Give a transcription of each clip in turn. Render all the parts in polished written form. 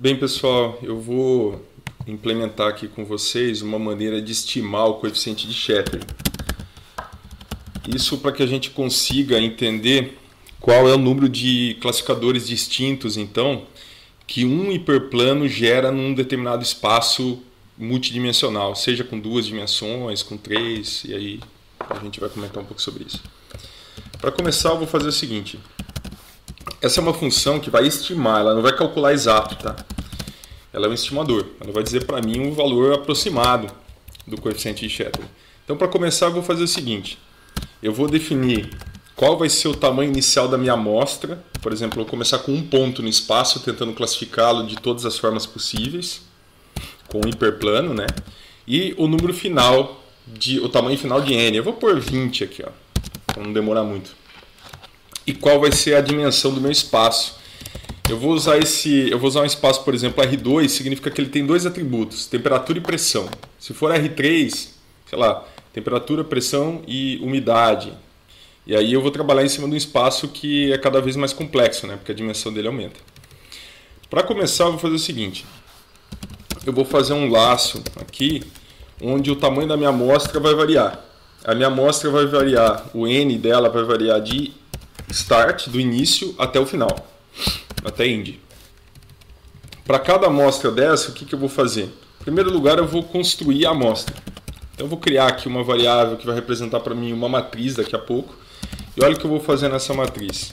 Bem, pessoal, eu vou implementar aqui com vocês uma maneira de estimar o coeficiente de Schattering. Isso para que a gente consiga entender qual é o número de classificadores distintos, então, que um hiperplano gera num determinado espaço multidimensional, seja com 2 dimensões, com 3, e aí a gente vai comentar um pouco sobre isso. Para começar, eu vou fazer o seguinte. Essa é uma função que vai estimar, ela não vai calcular exato, tá? Ela é um estimador, ela vai dizer para mim um valor aproximado do coeficiente de Schattering. Então, para começar, eu vou fazer o seguinte. Eu vou definir qual vai ser o tamanho inicial da minha amostra. Por exemplo, eu vou começar com um ponto no espaço, tentando classificá-lo de todas as formas possíveis, com um hiperplano, né? E o número final, o tamanho final de n. Eu vou pôr 20 aqui, ó, para não demorar muito. E qual vai ser a dimensão do meu espaço? Eu vou usar um espaço, por exemplo, R2, significa que ele tem dois atributos, temperatura e pressão. Se for R3, sei lá, temperatura, pressão e umidade. E aí eu vou trabalhar em cima de um espaço que é cada vez mais complexo, né? Porque a dimensão dele aumenta. Para começar, eu vou fazer o seguinte. Eu vou fazer um laço aqui, onde o tamanho da minha amostra vai variar. A minha amostra vai variar, o n dela vai variar de start, do início, até o final, até end. Para cada amostra dessa, o que eu vou fazer? Em primeiro lugar, eu vou construir a amostra. Então, eu vou criar aqui uma variável que vai representar para mim uma matriz daqui a pouco. E olha o que eu vou fazer nessa matriz.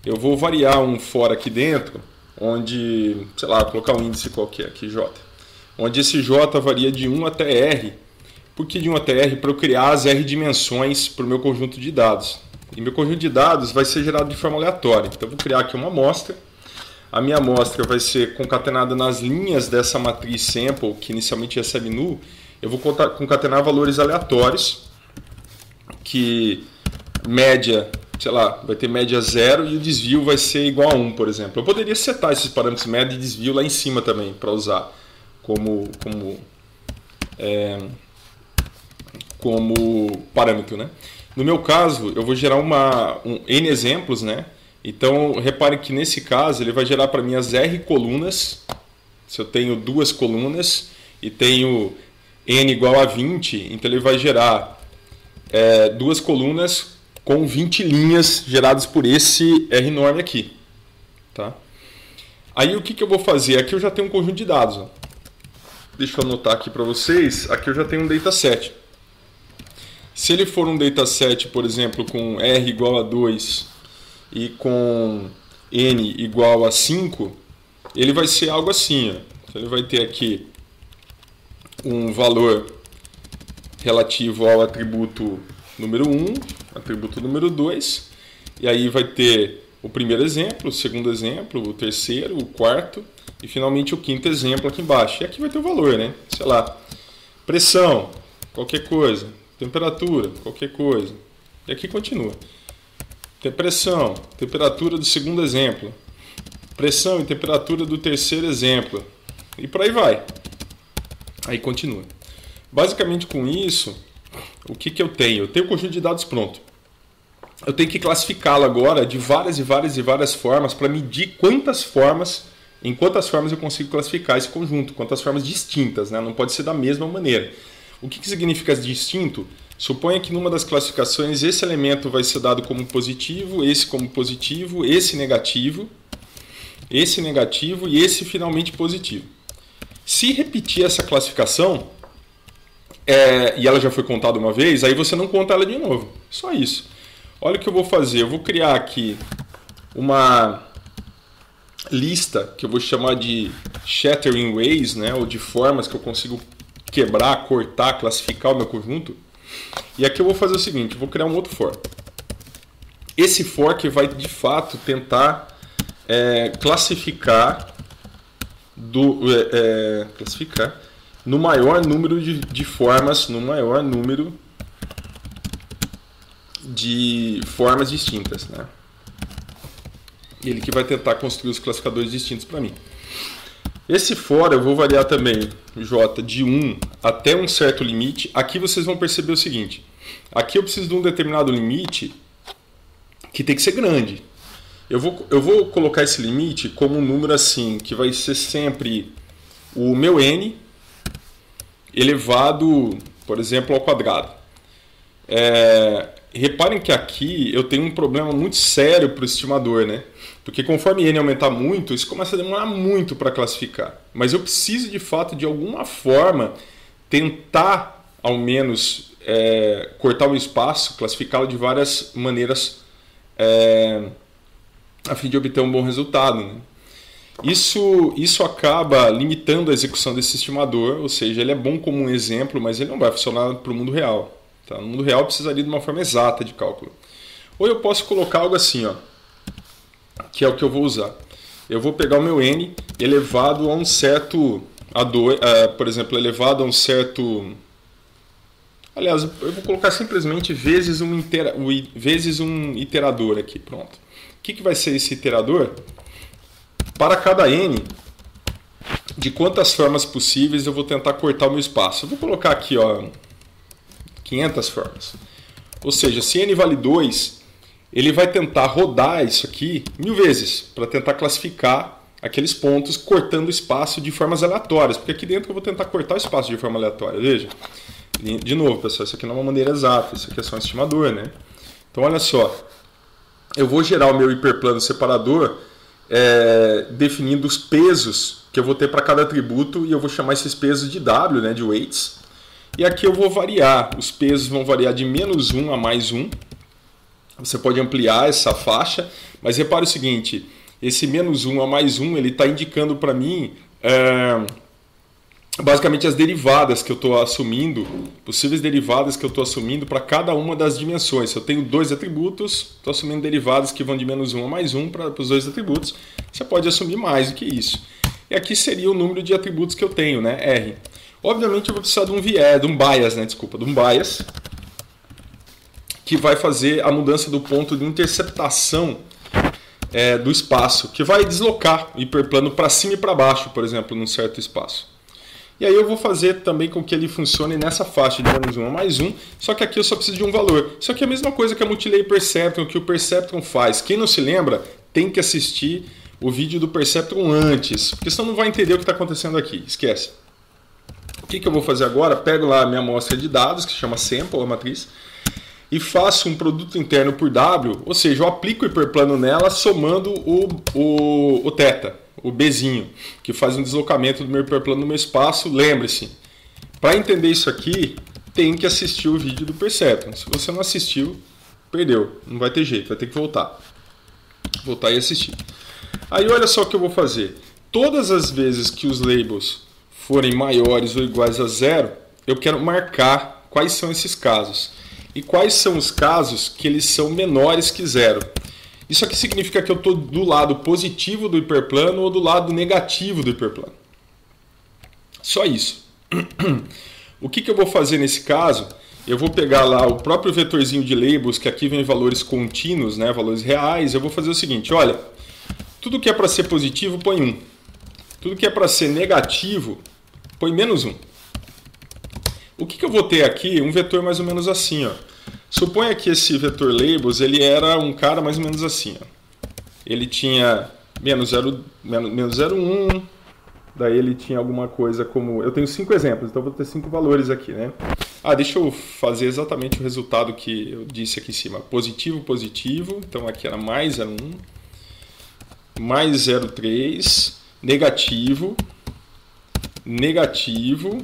Eu vou variar um for aqui dentro, onde, sei lá, vou colocar um índice qualquer aqui, J. Onde esse J varia de 1 até R. Por que de 1 até R? Para eu criar as R dimensões para o meu conjunto de dados. E meu conjunto de dados vai ser gerado de forma aleatória. Então, eu vou criar aqui uma amostra. A minha amostra vai ser concatenada nas linhas dessa matriz sample, que inicialmente recebe null. Eu vou concatenar valores aleatórios, que média, sei lá, vai ter média 0 e o desvio vai ser igual a 1, por exemplo. Eu poderia setar esses parâmetros média e desvio lá em cima também, para usar como parâmetro, né? No meu caso, eu vou gerar N exemplos, né? Então, repare que nesse caso, ele vai gerar para mim as R colunas. Se eu tenho duas colunas e tenho N igual a 20, então ele vai gerar duas colunas com 20 linhas geradas por esse R enorme aqui. Tá? Aí, o que eu vou fazer? Aqui eu já tenho um conjunto de dados. Ó. Deixa eu anotar aqui para vocês. Aqui eu já tenho um dataset. Se ele for um dataset, por exemplo, com R igual a 2 e com N igual a 5, ele vai ser algo assim. Ó. Então, ele vai ter aqui um valor relativo ao atributo número 1, atributo número 2, e aí vai ter o primeiro exemplo, o segundo exemplo, o terceiro, o quarto, e finalmente o quinto exemplo aqui embaixo. E aqui vai ter o valor, né? Sei lá, pressão, qualquer coisa. Temperatura, qualquer coisa. E aqui continua. Pressão, temperatura do segundo exemplo. Pressão e temperatura do terceiro exemplo. E por aí vai. Aí continua. Basicamente com isso, o que eu tenho? Eu tenho o conjunto de dados pronto. Eu tenho que classificá-lo agora de várias e várias e várias formas para medir em quantas formas eu consigo classificar esse conjunto, quantas formas distintas, né? Não pode ser da mesma maneira. O que significa distinto? Suponha que numa das classificações esse elemento vai ser dado como positivo, esse como positivo, esse negativo e esse finalmente positivo. Se repetir essa classificação, e ela já foi contada uma vez, aí você não conta ela de novo. Só isso. Olha o que eu vou fazer. Eu vou criar aqui uma lista que eu vou chamar de Schattering Ways, né, ou de formas que eu consigo quebrar, cortar, classificar o meu conjunto. E aqui eu vou fazer o seguinte, eu vou criar um outro for. Esse for que vai de fato tentar classificar no maior número de formas, no maior número de formas distintas, né? Ele que vai tentar construir os classificadores distintos para mim. Esse for eu vou variar também J de 1 até um certo limite. Aqui vocês vão perceber o seguinte. Aqui eu preciso de um determinado limite que tem que ser grande. Eu vou colocar esse limite como um número assim, que vai ser sempre o meu n elevado, por exemplo, ao quadrado. Reparem que aqui eu tenho um problema muito sério para o estimador, né? Porque conforme n aumentar muito, isso começa a demorar muito para classificar. Mas eu preciso, de fato, de alguma forma, tentar, ao menos, cortar o espaço, classificá-lo de várias maneiras a fim de obter um bom resultado, né? Isso acaba limitando a execução desse estimador, ou seja, ele é bom como um exemplo, mas ele não vai funcionar para o mundo real. Tá? No mundo real, eu precisaria de uma forma exata de cálculo. Ou eu posso colocar algo assim, ó, que é o que eu vou usar. Eu vou pegar o meu n elevado a um certo... por exemplo, elevado a um certo... Aliás, eu vou colocar simplesmente vezes um iterador aqui. Pronto. O que vai ser esse iterador? Para cada n, de quantas formas possíveis eu vou tentar cortar o meu espaço. Eu vou colocar aqui, ó, 500 formas. Ou seja, se n vale 2, ele vai tentar rodar isso aqui 1000 vezes para tentar classificar aqueles pontos cortando o espaço de formas aleatórias. Porque aqui dentro eu vou tentar cortar o espaço de forma aleatória. Veja. De novo, pessoal, isso aqui não é uma maneira exata, isso aqui é só um estimador, né? Então, olha só. Eu vou gerar o meu hiperplano separador definindo os pesos que eu vou ter para cada atributo e eu vou chamar esses pesos de W, né, de weights. E aqui eu vou variar, os pesos vão variar de -1 a +1. Você pode ampliar essa faixa, mas repare o seguinte, esse -1 a +1 ele está indicando para mim basicamente as derivadas que eu estou assumindo, possíveis derivadas que eu estou assumindo para cada uma das dimensões. Se eu tenho 2 atributos, estou assumindo derivadas que vão de -1 a +1 para os 2 atributos. Você pode assumir mais do que isso. E aqui seria o número de atributos que eu tenho, né? R. Obviamente eu vou precisar de um bias, né? Desculpa, de um bias que vai fazer a mudança do ponto de interceptação do espaço, que vai deslocar o hiperplano para cima e para baixo, por exemplo, num certo espaço. E aí eu vou fazer também com que ele funcione nessa faixa de -1 a +1, só que aqui eu só preciso de um valor. Isso aqui é a mesma coisa que a Multilay Perceptron, que o Perceptron faz. Quem não se lembra, tem que assistir o vídeo do Perceptron antes, porque senão não vai entender o que está acontecendo aqui. Esquece. O que eu vou fazer agora? Pego lá a minha amostra de dados, que se chama sample, a matriz, e faço um produto interno por W, ou seja, eu aplico o hiperplano nela somando o θ. O Bzinho, que faz um deslocamento do meu hiperplano no meu espaço. Lembre-se, para entender isso aqui, tem que assistir o vídeo do Perceptron. Se você não assistiu, perdeu. Não vai ter jeito, vai ter que voltar. Voltar e assistir. Aí olha só o que eu vou fazer. Todas as vezes que os labels forem maiores ou iguais a 0, eu quero marcar quais são esses casos. E quais são os casos que eles são menores que 0. Isso aqui significa que eu estou do lado positivo do hiperplano ou do lado negativo do hiperplano. Só isso. O que eu vou fazer nesse caso? Eu vou pegar lá o próprio vetorzinho de labels, que aqui vem valores contínuos, né, valores reais. Eu vou fazer o seguinte, olha, tudo que é para ser positivo, põe 1. Tudo que é para ser negativo, põe -1. O que eu vou ter aqui? Um vetor mais ou menos assim, ó. Suponha que esse vetor labels ele era um cara mais ou menos assim. Ó. Ele tinha -0,1, daí ele tinha alguma coisa como... Eu tenho 5 exemplos, então vou ter 5 valores aqui, né? Deixa eu fazer exatamente o resultado que eu disse aqui em cima. Positivo, positivo, então aqui era mais 0,1, mais 0,3, negativo, negativo...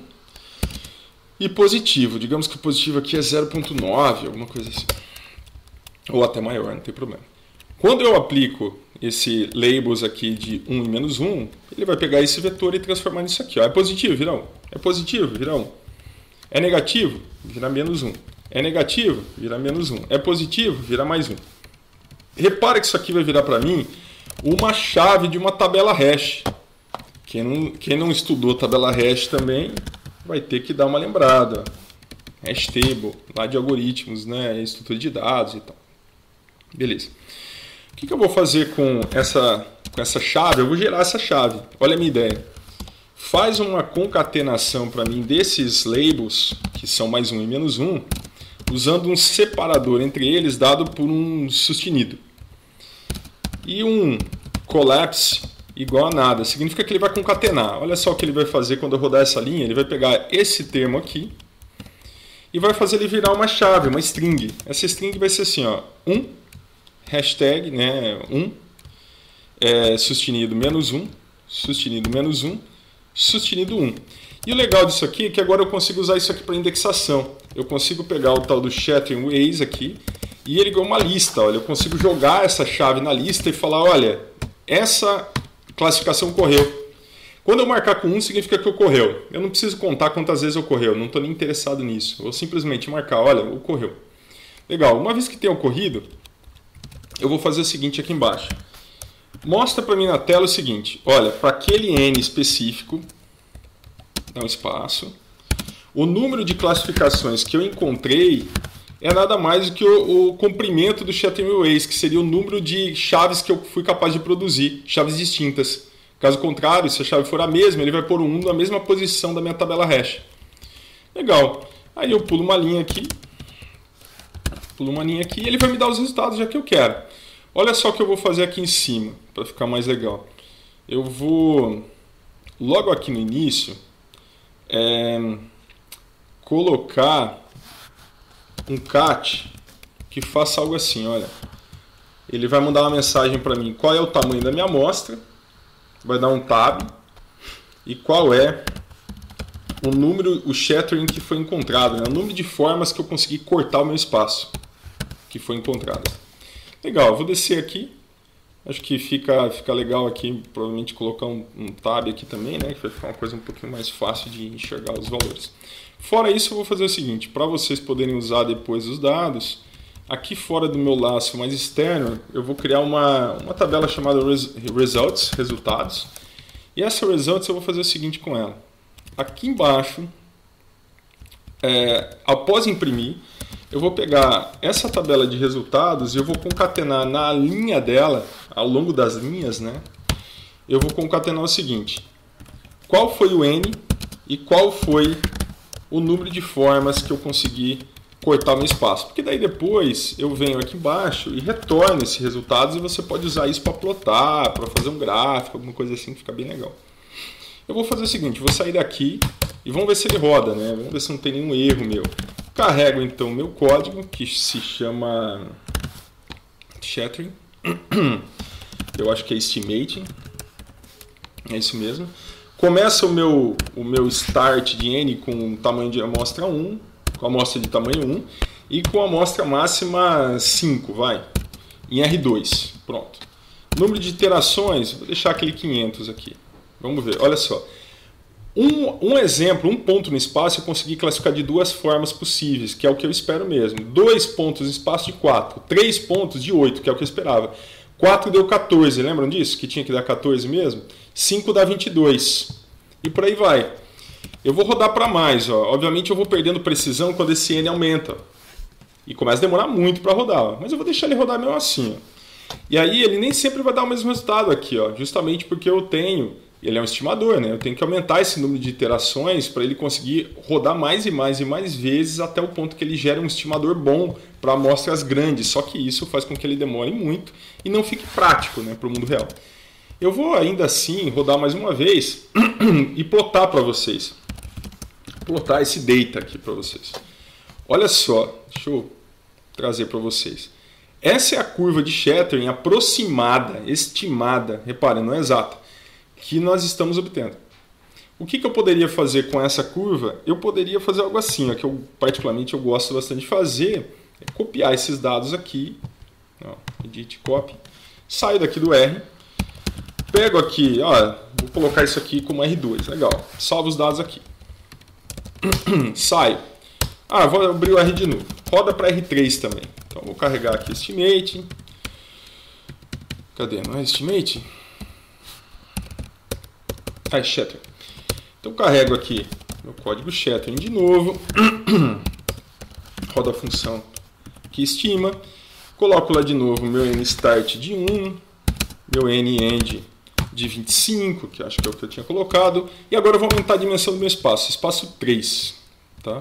E positivo, digamos que o positivo aqui é 0,9, alguma coisa assim. Ou até maior, não tem problema. Quando eu aplico esse labels aqui de 1 e -1, ele vai pegar esse vetor e transformar nisso aqui. Ó. É positivo, vira 1. É positivo, vira 1. É negativo, vira -1. É negativo, vira -1. É positivo, vira +1. Repara que isso aqui vai virar para mim uma chave de uma tabela hash. Quem não estudou tabela hash também... vai ter que dar uma lembrada. Hash table, lá de algoritmos, né? Estrutura de dados e tal. Beleza. O que eu vou fazer com essa chave? Eu vou gerar essa chave. Olha a minha ideia. Faz uma concatenação para mim desses labels, que são +1 e -1, usando um separador entre eles dado por um sustenido. E um collapse igual a nada. Significa que ele vai concatenar. Olha só o que ele vai fazer quando eu rodar essa linha. Ele vai pegar esse termo aqui e vai fazer ele virar uma chave, uma string. Essa string vai ser assim, ó, hashtag, né, sustenido -1, sustenido -1, sustenido 1. E o legal disso aqui é que agora eu consigo usar isso aqui para indexação. Eu consigo pegar o tal do Shattering Ways aqui e ele ganha uma lista. Olha, eu consigo jogar essa chave na lista e falar, olha, essa classificação ocorreu. Quando eu marcar com 1, significa que ocorreu. Eu não preciso contar quantas vezes ocorreu, não estou nem interessado nisso. Eu vou simplesmente marcar, olha, ocorreu. Legal, uma vez que tenha ocorrido, eu vou fazer o seguinte aqui embaixo. Mostra para mim na tela o seguinte, olha, para aquele N específico, dá um espaço, o número de classificações que eu encontrei é nada mais do que o comprimento do Shattering Ways, que seria o número de chaves que eu fui capaz de produzir, chaves distintas. Caso contrário, se a chave for a mesma, ele vai pôr o 1 na mesma posição da minha tabela hash. Legal. Aí eu pulo uma linha aqui e ele vai me dar os resultados já que eu quero. Olha só o que eu vou fazer aqui em cima, para ficar mais legal. Eu vou, logo aqui no início, colocar um cat que faça algo assim, olha. Ele vai mandar uma mensagem para mim, qual é o tamanho da minha amostra, vai dar um tab, e qual é o número, o shattering que foi encontrado, né? O número de formas que eu consegui cortar o meu espaço que foi encontrado. Legal, eu vou descer aqui, acho que fica legal aqui, provavelmente colocar um tab aqui também, né? Que vai ficar uma coisa um pouquinho mais fácil de enxergar os valores. Fora isso, eu vou fazer o seguinte, para vocês poderem usar depois os dados, aqui fora do meu laço mais externo, eu vou criar uma tabela chamada results, resultados, e essa results eu vou fazer o seguinte com ela. Aqui embaixo, após imprimir, eu vou pegar essa tabela de resultados e eu vou concatenar na linha dela, ao longo das linhas, né? Eu vou concatenar o seguinte, qual foi o N e qual foi o número de formas que eu consegui cortar o meu espaço. Porque daí depois eu venho aqui embaixo e retorno esses resultados e você pode usar isso para plotar, para fazer um gráfico, alguma coisa assim que fica bem legal. Eu vou fazer o seguinte, vou sair daqui e vamos ver se ele roda, né? Vamos ver se não tem nenhum erro meu. Carrego então o meu código, que se chama Shattering. Eu acho que é Estimating. É isso mesmo. Começa o meu start de N com tamanho de amostra 1, com amostra de tamanho 1 e com amostra máxima 5, vai, em R2. Pronto. Número de iterações, vou deixar aquele 500 aqui. Vamos ver, olha só. Um exemplo, um ponto no espaço, eu consegui classificar de duas formas possíveis, que é o que eu espero mesmo. 2 pontos no espaço de 4, 3 pontos de 8, que é o que eu esperava. 4 deu 14, lembram disso? Que tinha que dar 14 mesmo? 5 dá 22. E por aí vai. Eu vou rodar para mais. Ó. Obviamente eu vou perdendo precisão quando esse N aumenta. E começa a demorar muito para rodar. Ó. Mas eu vou deixar ele rodar mesmo assim. Ó. E aí ele nem sempre vai dar o mesmo resultado aqui. Ó. Justamente porque eu tenho... Ele é um estimador, né? Eu tenho que aumentar esse número de iterações para ele conseguir rodar mais e mais e mais vezes até o ponto que ele gera um estimador bom para amostras grandes. Só que isso faz com que ele demore muito e não fique prático, né, para o mundo real. Eu vou ainda assim rodar mais uma vez e plotar para vocês. Plotar esse data aqui para vocês. Olha só, deixa eu trazer para vocês. Essa é a curva de shattering aproximada, estimada, reparem, não é exata, que nós estamos obtendo. O que eu poderia fazer com essa curva? Eu poderia fazer algo assim, ó, que eu particularmente eu gosto bastante de fazer, é copiar esses dados aqui, ó, edit copy, saio daqui do R, pego aqui, ó, vou colocar isso aqui como R2, legal, salvo os dados aqui, saio, vou abrir o R de novo, roda para R3 também, então vou carregar aqui Estimate, cadê, não é Estimate? Shattering. Então carrego aqui meu código Shattering de novo, roda a função que estima, coloco lá de novo meu nStart de 1, meu nEnd de 25, que acho que é o que eu tinha colocado, e agora eu vou aumentar a dimensão do meu espaço, espaço 3. Tá?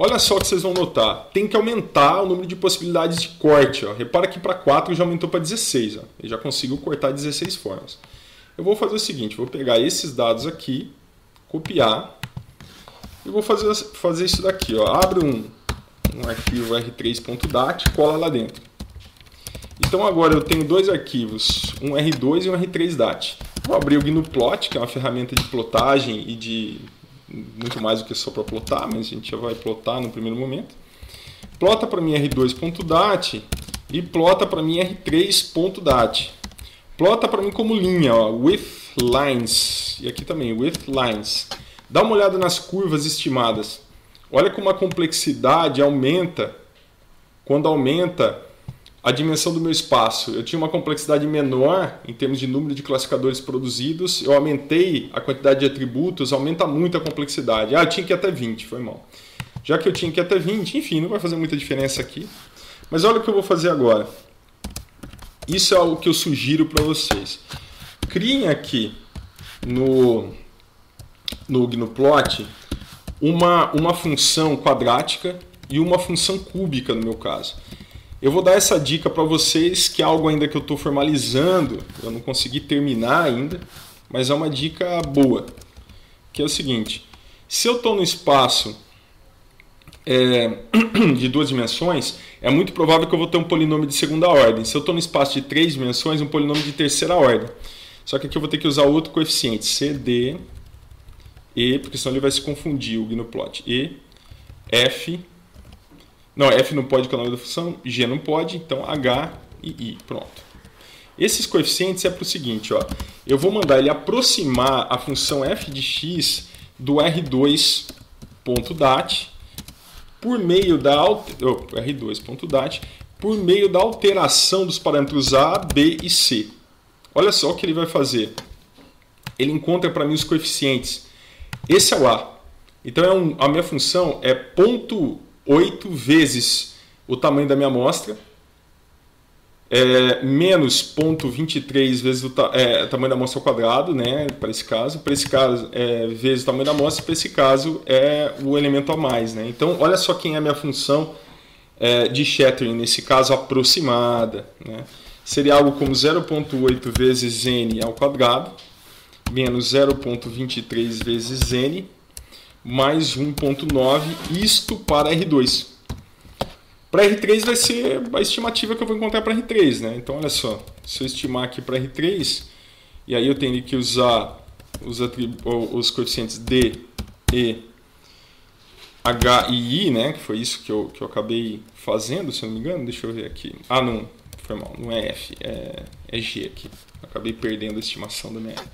Olha só o que vocês vão notar. Tem que aumentar o número de possibilidades de corte. Ó. Repara que para 4 já aumentou para 16. Ó. Eu já consigo cortar 16 formas. Eu vou fazer o seguinte, vou pegar esses dados aqui, copiar, e vou fazer isso daqui. Ó. Abre um arquivo r3.dat, cola lá dentro. Então agora eu tenho dois arquivos, um R2 e um R3.dat. Vou abrir o GnuPlot, que é uma ferramenta de plotagem e de muito mais do que só para plotar, mas a gente já vai plotar no primeiro momento. Plota para mim R2.dat e plota para mim R3.dat. Plota para mim como linha, ó, with lines, e aqui também, with lines. Dá uma olhada nas curvas estimadas. Olha como a complexidade aumenta quando aumenta a dimensão do meu espaço. Eu tinha uma complexidade menor em termos de número de classificadores produzidos, eu aumentei a quantidade de atributos, aumenta muito a complexidade. Ah, eu tinha que ir até 20, foi mal. Já que eu tinha que ir até 20, enfim, não vai fazer muita diferença aqui. Mas olha o que eu vou fazer agora. Isso é o que eu sugiro para vocês. Criem aqui no GnuPlot uma função quadrática e uma função cúbica, no meu caso. Eu vou dar essa dica para vocês, que é algo ainda que eu estou formalizando, eu não consegui terminar ainda, mas é uma dica boa, que é o seguinte: se eu estou no espaço de 2 dimensões, é muito provável que eu vou ter um polinômio de segunda ordem. Se eu estou no espaço de 3 dimensões, um polinômio de terceira ordem. Só que aqui eu vou ter que usar outro coeficiente, C, D, E, porque senão ele vai se confundir, o GnuPlot. E, F... Não, F não pode, que é o nome da função, G não pode, então H e I. Pronto. Esses coeficientes é para o seguinte, ó, eu vou mandar ele aproximar a função f de x do R2.dat por meio da R2.dat por meio da alteração dos parâmetros A, B e C. Olha só o que ele vai fazer. Ele encontra para mim os coeficientes. Esse é o A. Então a minha função é 0,8 vezes o tamanho da minha amostra, menos 0,23 vezes o tamanho da amostra ao quadrado, né, para esse caso, vezes o tamanho da amostra, para esse caso é o elemento a mais. Né? Então, olha só quem é a minha função de shattering, nesse caso aproximada. Né? Seria algo como 0,8 vezes n ao quadrado, menos 0,23 vezes n, mais 1,9, isto para R2. Para R3 vai ser a estimativa que eu vou encontrar para R3. Né? Então, olha só, se eu estimar aqui para R3, e aí eu tenho que usar os coeficientes D, E, H e I, né? Que foi isso que eu acabei fazendo, se eu não me engano. Deixa eu ver aqui. Ah, não, foi mal, não é F, é G aqui. Acabei perdendo a estimação da minha F.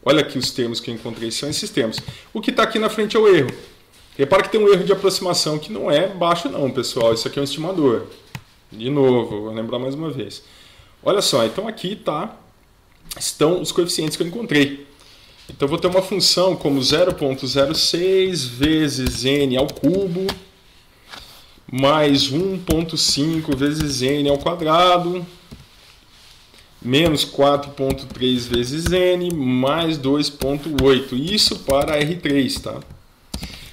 Olha aqui os termos que eu encontrei, são esses termos. O que está aqui na frente é o erro. Repara que tem um erro de aproximação que não é baixo não, pessoal. Isso aqui é um estimador. De novo, vou lembrar mais uma vez. Olha só, então aqui estão os coeficientes que eu encontrei. Então eu vou ter uma função como 0,06 vezes n ao cubo, mais 1,5 vezes n ao quadrado, menos 4,3 vezes n, mais 2,8. Isso para R3, tá?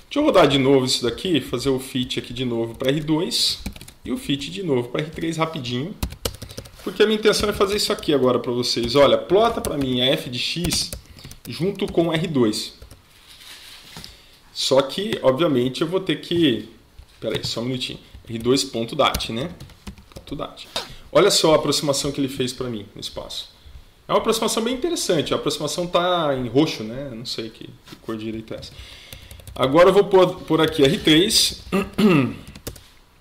Deixa eu rodar de novo isso daqui, fazer o fit aqui de novo para R2 e o fit de novo para R3 rapidinho, porque a minha intenção é fazer isso aqui agora para vocês. Olha, plota para mim a f de x junto com R2. Só que, obviamente, eu vou ter que... Espera aí, só um minutinho. R2.dat, né? .dat. Olha só a aproximação que ele fez para mim no espaço. É uma aproximação bem interessante. A aproximação está em roxo, né? Não sei que cor direita é essa. Agora eu vou pôr aqui R3,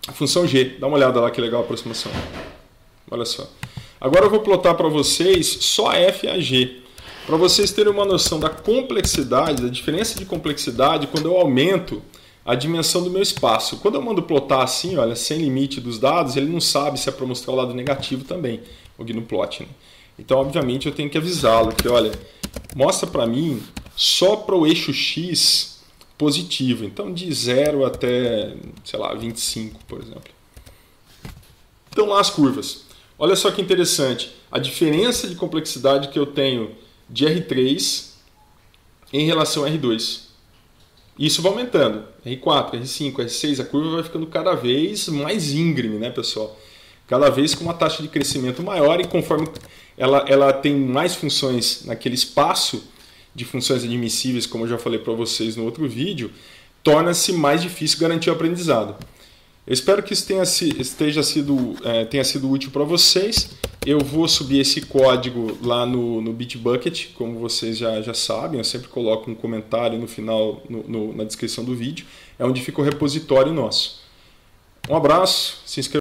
a função G. Dá uma olhada lá que legal a aproximação. Olha só. Agora eu vou plotar para vocês só F e a G. Para vocês terem uma noção da complexidade, da diferença de complexidade quando eu aumento a dimensão do meu espaço. Quando eu mando plotar assim, olha, sem limite dos dados, ele não sabe se é para mostrar o lado negativo também, o GnuPlot. Né? Então, obviamente, eu tenho que avisá-lo que, olha, mostra para mim só para o eixo X positivo. Então, de 0 até, sei lá, 25, por exemplo. Então, lá as curvas. Olha só que interessante. A diferença de complexidade que eu tenho de R3 em relação a R2. Isso vai aumentando. R4, R5, R6, a curva vai ficando cada vez mais íngreme, né, pessoal? Cada vez com uma taxa de crescimento maior e conforme ela tem mais funções naquele espaço de funções admissíveis, como eu já falei para vocês no outro vídeo, torna-se mais difícil garantir o aprendizado. Eu espero que isso tenha sido útil para vocês. Eu vou subir esse código lá no Bitbucket, como vocês já sabem. Eu sempre coloco um comentário no final, na descrição do vídeo. É onde fica o repositório nosso. Um abraço, se inscreva.